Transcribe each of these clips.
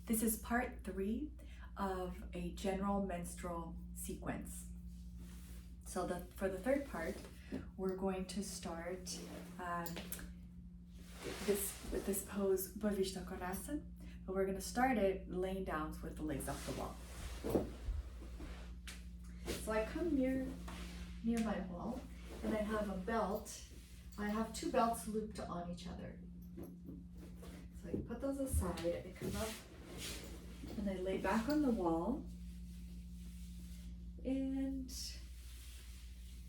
This is part 3 of a general menstrual sequence. So for the third part, we're going to start with this pose, Upavishta Konasana, but we're going to start it laying down with the legs off the wall. So I come near my wall, and I have a belt. I have 2 belts looped on each other. So I put those aside, I come up, and I lay back on the wall, and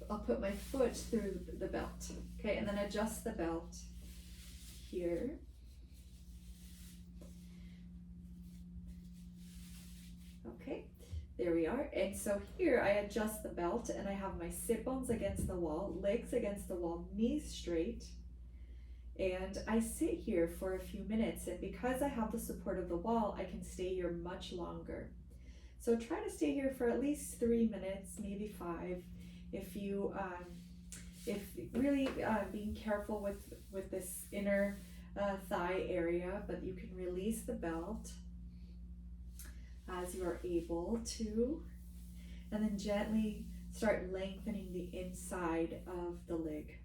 I'll put my foot through the belt, okay, and then adjust the belt here. Okay, there we are. And so here I adjust the belt, and I have my sit bones against the wall, legs against the wall, knees straight. And I sit here for a few minutes, and because I have the support of the wall, I can stay here much longer. So try to stay here for at least 3 minutes, maybe 5. If really being careful with this inner thigh area, but you can release the belt as you are able to, and then gently start lengthening the inside of the leg.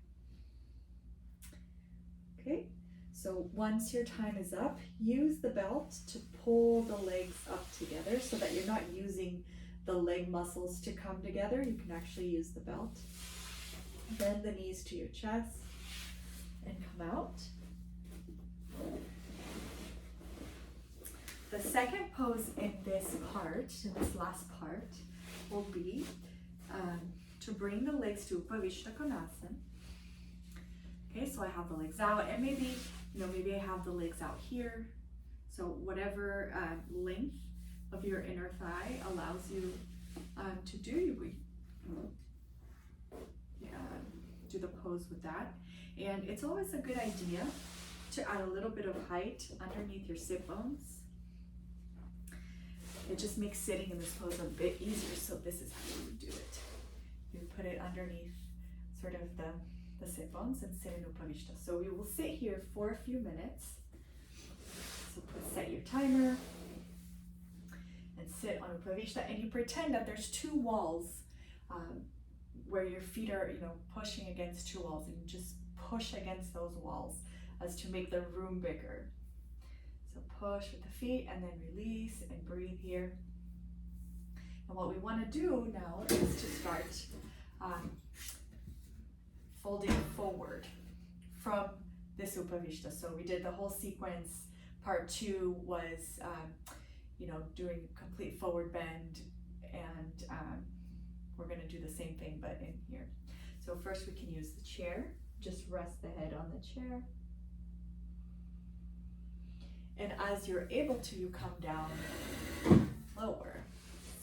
Okay, so once your time is up, use the belt to pull the legs up together so that you're not using the leg muscles to come together. You can actually use the belt. Bend the knees to your chest and come out. The second pose in this last part, will be to bring the legs to Upavishta Konasana. Okay, so I have the legs out, and maybe I have the legs out here. So whatever length of your inner thigh allows you to do, you do the pose with that. And it's always a good idea to add a little bit of height underneath your sit bones. It just makes sitting in this pose a bit easier. So this is how you would do it. You put it underneath sort of the sit bones and sit in Upavishta. So we will sit here for a few minutes. So set your timer and sit on Upavishta, and you pretend that there's 2 walls where your feet are, pushing against 2 walls, and you just push against those walls as to make the room bigger. So push with the feet and then release and breathe here. And what we want to do now is to start folding forward from this Upavishta. So we did the whole sequence. Part 2 was, doing complete forward bend, and we're going to do the same thing but in here. So first we can use the chair. Just rest the head on the chair. And as you're able to, you come down lower.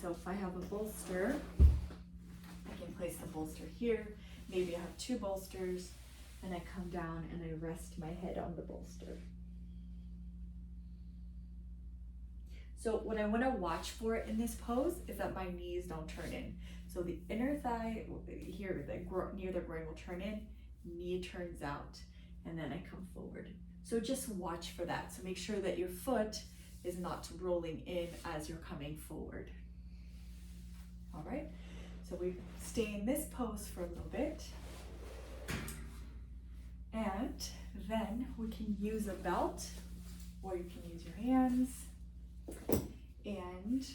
So if I have a bolster, I can place the bolster here. Maybe I have 2 bolsters, and I come down and I rest my head on the bolster. So what I want to watch for in this pose is that my knees don't turn in. So the inner thigh here, near the groin, will turn in, knee turns out, and then I come forward. So just watch for that. So make sure that your foot is not rolling in as you're coming forward. All right, so we stay in this pose for a little bit. And then we can use a belt, or you can use your hands. And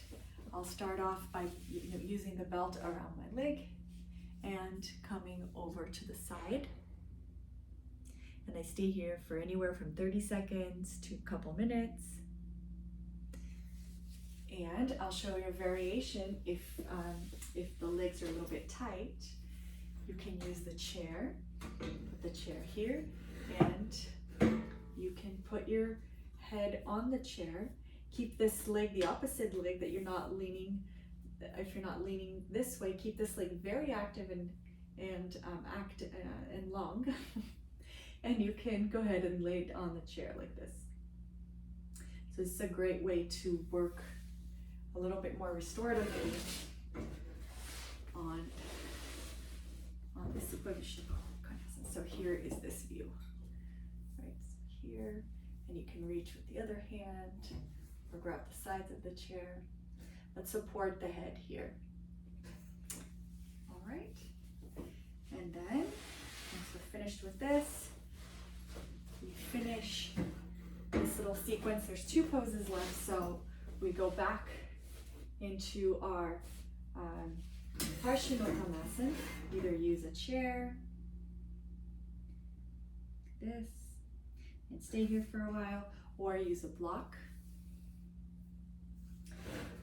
I'll start off by using the belt around my leg and coming over to the side. And I stay here for anywhere from 30 seconds to a couple minutes. And I'll show you a variation if the legs are a little bit tight. You can use the chair, put the chair here, and you can put your head on the chair. Keep this leg, the opposite leg that you're not leaning, if you're not leaning this way, keep this leg very active and long. And you can go ahead and lay it on the chair like this. So this is a great way to work a little bit more restoratively on this Upavishta Konasana. So here is this view, right? So here, and you can reach with the other hand, or grab the sides of the chair. Let's support the head here. All right. And then, once we're finished with this, we finish this little sequence. There's 2 poses left, so we go back into our Parshinottanasana. Either use a chair, like this, and stay here for a while, or use a block.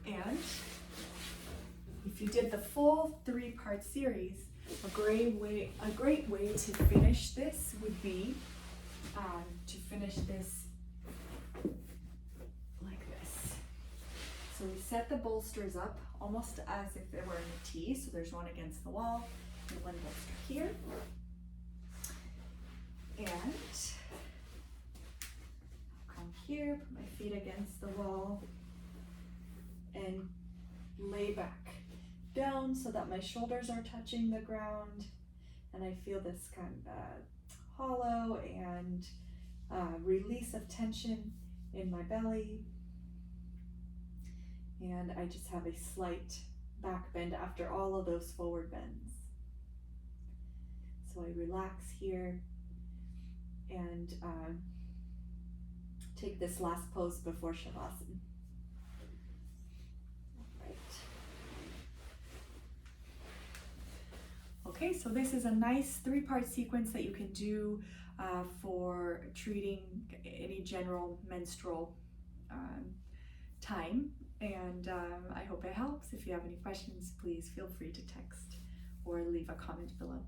And if you did the full 3-part series, a great way to finish this would be to finish this like this. So we set the bolsters up almost as if they were in a T. So there's one against the wall and one bolster here. And I'll come here, put my feet against the wall, and lay back down so that my shoulders are touching the ground, and I feel this kind of hollow and release of tension in my belly, and I just have a slight back bend after all of those forward bends. So I relax here and take this last pose before Shavasana. Okay, so this is a nice 3-part sequence that you can do for treating any general menstrual time, and I hope it helps. If you have any questions, please feel free to text or leave a comment below.